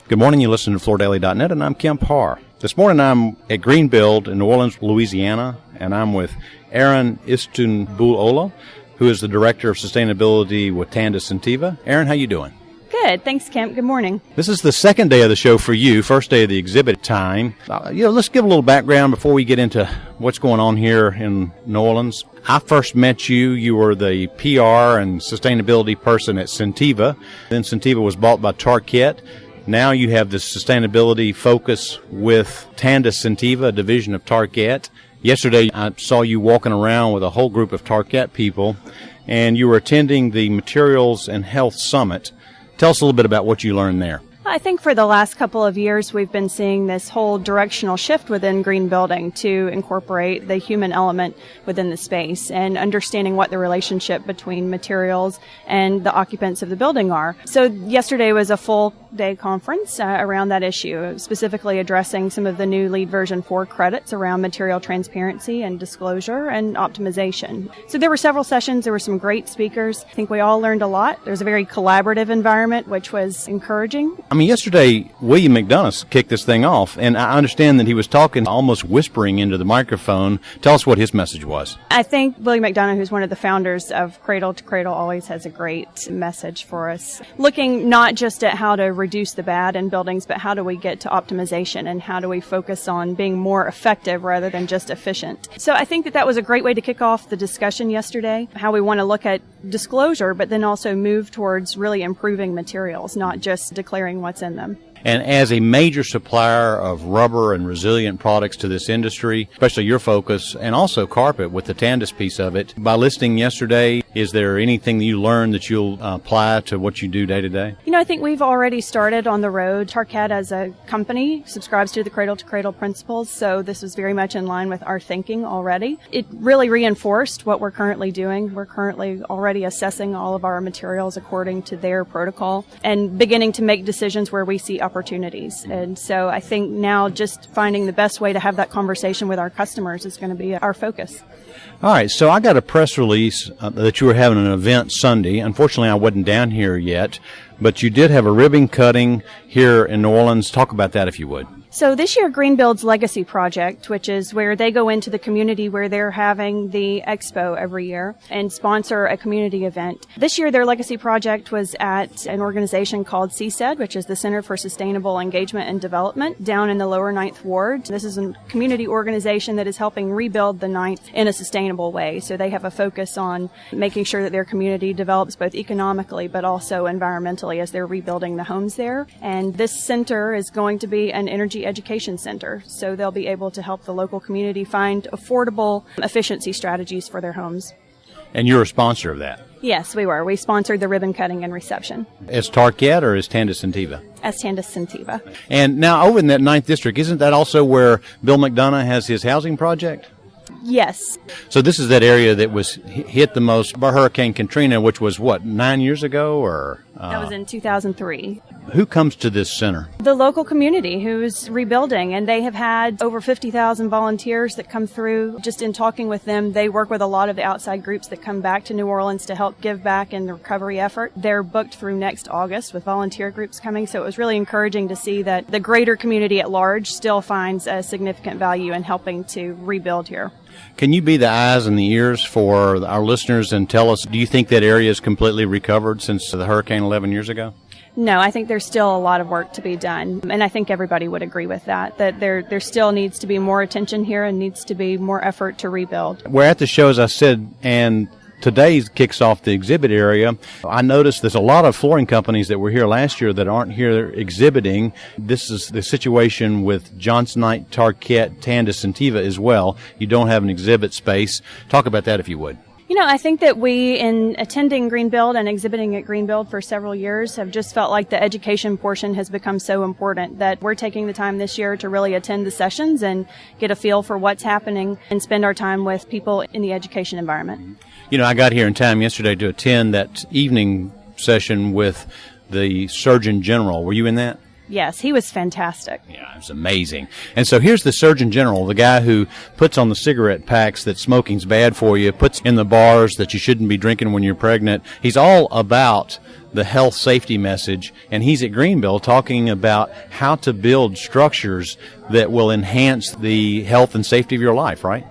Good morning. You listen to FloorDaily.net, and I'm Kemp Harr. This morning I'm at Greenbuild in New Orleans, Louisiana, and I'm with Erin Istanbulluoglu, who is the Director of Sustainability with Tanda Sentiva. Erin, how you doing? Good. Thanks, Kemp. Good morning. This is the second day of the show for you, first day of the exhibit time. Let's give a little background before we get into what's going on here in New Orleans. I first met you. You were the PR and sustainability person at Sentiva. Then Sentiva was bought by Tarkett. Now you have the sustainability focus with Tanda Sentiva, a division of Tarkett. Yesterday I saw you walking around with a whole group of Tarkett people, and you were attending the Materials and Health Summit. Tell us a little bit about what you learned there. I think for the last couple of years, we've been seeing this whole directional shift within green building to incorporate the human element within the space and understanding what the relationship between materials and the occupants of the building are. So yesterday was a full day conference around that issue, specifically addressing some of the new LEED version 4 credits around material transparency and disclosure and optimization. So there were several sessions. There were some great speakers. I think we all learned a lot. There was a very collaborative environment, which was encouraging. Yesterday, William McDonough kicked this thing off, and I understand that he was talking, almost whispering into the microphone. Tell us what his message was. I think William McDonough, who's one of the founders of Cradle to Cradle, always has a great message for us. Looking not just at how to reduce the bad in buildings, but how do we get to optimization and how do we focus on being more effective rather than just efficient. So I think that was a great way to kick off the discussion yesterday, how we want to look at disclosure, but then also move towards really improving materials, not just declaring what's in them. And as a major supplier of rubber and resilient products to this industry, especially your focus, and also carpet with the Tandis piece of it, by listening yesterday, is there anything that you learned that you'll apply to what you do day to day? I think we've already started on the road. Tarkett as a company subscribes to the Cradle to Cradle principles, so this is very much in line with our thinking already. It really reinforced what we're currently doing. We're currently already assessing all of our materials according to their protocol and beginning to make decisions where we see opportunities. And so I think now just finding the best way to have that conversation with our customers is going to be our focus. All right, so I got a press release that you were having an event Sunday. Unfortunately, I wasn't down here yet, but you did have a ribbon cutting here in New Orleans. Talk about that if you would. So this year, Greenbuild's Legacy Project, which is where they go into the community where they're having the expo every year and sponsor a community event. This year, their Legacy Project was at an organization called CSED, which is the Center for Sustainable Engagement and Development, down in the lower 9th Ward. This is a community organization that is helping rebuild the 9th in a sustainable way. So they have a focus on making sure that their community develops both economically but also environmentally as they're rebuilding the homes there. And this center is going to be an energy education center, so they'll be able to help the local community find affordable efficiency strategies for their homes. And you're a sponsor of that? Yes, we were. We sponsored the ribbon cutting and reception. As Tarkett or as Tanda Sentiva? As Tanda Sentiva. And now over in that 9th District, isn't that also where Bill McDonough has his housing project? Yes. So this is that area that was hit the most by Hurricane Katrina, which was, 9 years ago? Or that was in 2003. Who comes to this center? The local community who's rebuilding, and they have had over 50,000 volunteers that come through. Just in talking with them, they work with a lot of the outside groups that come back to New Orleans to help give back in the recovery effort. They're booked through next August with volunteer groups coming, so it was really encouraging to see that the greater community at large still finds a significant value in helping to rebuild here. Can you be the eyes and the ears for our listeners and tell us, do you think that area is completely recovered since the hurricane 11 years ago? No, I think there's still a lot of work to be done, and I think everybody would agree with that there still needs to be more attention here and needs to be more effort to rebuild. We're at the show, as I said, and today kicks off the exhibit area. I noticed there's a lot of flooring companies that were here last year that aren't here exhibiting. This is the situation with Johnsonite, Tarkett, Tanda Sentiva as well. You don't have an exhibit space. Talk about that if you would. I think that we, in attending Greenbuild and exhibiting at Greenbuild for several years, have just felt like the education portion has become so important that we're taking the time this year to really attend the sessions and get a feel for what's happening and spend our time with people in the education environment. I got here in time yesterday to attend that evening session with the Surgeon General. Were you in that? Yes, he was fantastic. Yeah, it's amazing. And so here's the Surgeon General, the guy who puts on the cigarette packs that smoking's bad for you, puts in the bars that you shouldn't be drinking when you're pregnant. He's all about the health safety message, and he's at Greenbuild talking about how to build structures that will enhance the health and safety of your life, right?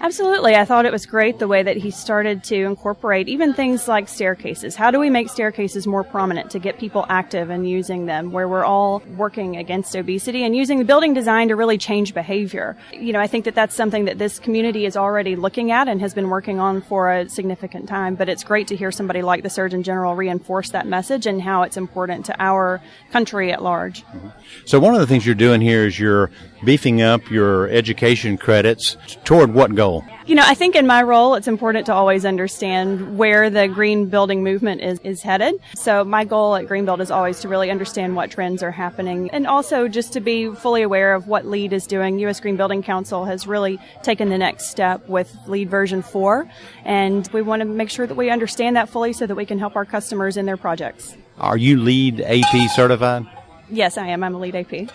Absolutely. I thought it was great the way that he started to incorporate even things like staircases. How do we make staircases more prominent to get people active and using them, where we're all working against obesity and using the building design to really change behavior? I think that that's something that this community is already looking at and has been working on for a significant time. But it's great to hear somebody like the Surgeon General reinforce that message and how it's important to our country at large. Mm-hmm. So one of the things you're doing here is you're beefing up your education credits toward what goal? I think in my role, it's important to always understand where the green building movement is headed. So my goal at Greenbuild is always to really understand what trends are happening, and also just to be fully aware of what LEED is doing. U.S. Green Building Council has really taken the next step with LEED version 4, and we want to make sure that we understand that fully so that we can help our customers in their projects. Are you LEED AP certified? Yes, I am. I'm a LEED AP.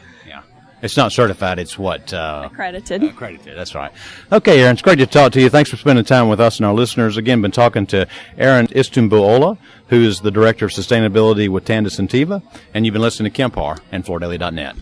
It's not certified, it's what? Accredited. Accredited, that's right. Okay, Erin, it's great to talk to you. Thanks for spending time with us and our listeners. Again, been talking to Erin Istanbulluoglu, who is the Director of Sustainability with Tanda Sentiva, and you've been listening to Kempar and FloorDaily.net.